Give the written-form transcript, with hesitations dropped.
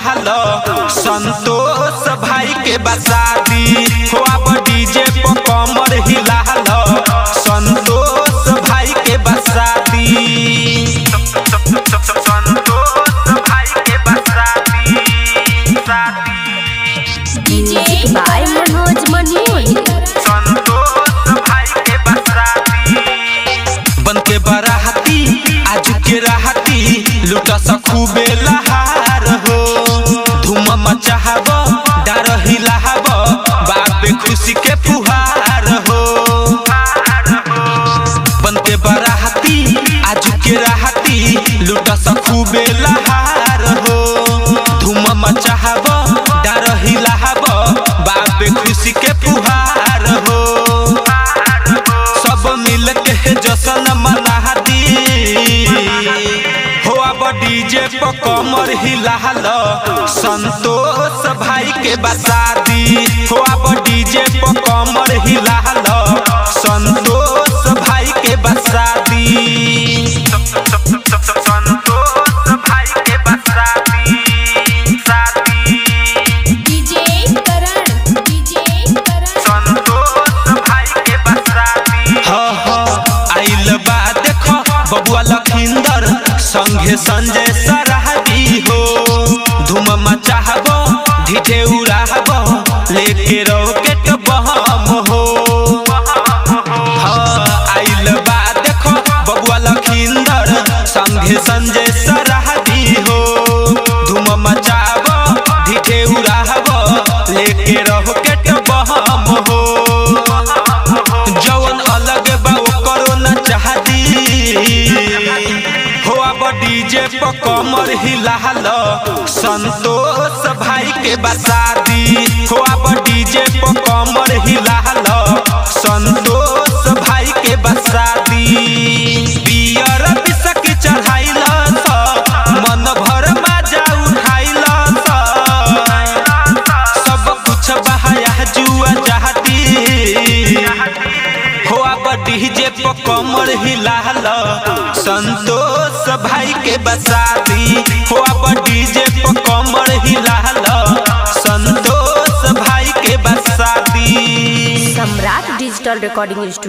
हिलालो संतोष भाई के बसादी हो अब डीजे पर कमर हिलालो संतोष भाई के बसादी संतोष भाई के बसादी डीजे बाय मनोज मनी संतोष भाई के बसादी बन के बराती आज के राहती लुटा सखूबे लहार हो धूम मचाहब डर हिलाहब बाबे खुशी के फुहार हो बनते बराती आज के राहती लुटा सखूबे लहार हो धूम मचाहब डर हिलाहब बाबे खुशी के फुहार हो सब मिल के जश्न मना दी हो अब डीजे पर कमर हिलालो संतोष भाई के बसादी हो अब डीजे पर कमर हिलालो संतोष भाई के बसादी संतोष भाई के बसादी डीजे करण संतोष भाई के बसादी आइल बा देखो बबुआ लखिंदर संगे संजय सराहदी हो धूम मचाहब ढिढे उड़ाहब लेके रॉकेट बम हो आइल बा देखो बबुआ लखिंदर संगे संजय सराहदी हो धूम मचाहब ढिढे उड़ाहब लेके रॉकेट बम हो जवन अलग बा करो न चाहती हो अब डीजे पर कमर हिलालो संतोष भाई के बसादी हो अब डीजे पर कमर हिलालो संतोष भाई के बसादी पियर बिसक चढ़ाइल मन भर मजा उठाइल सब कुछ बहाया जुआ चाहती हो अब डीजे पर कमर हिलालो संतोष भाई के बसादी हो अब डीजे पर कमर हिलालो संतोष भाई के बसादी सम्राट डिजिटल रिकॉर्डिंग स्टूडियो।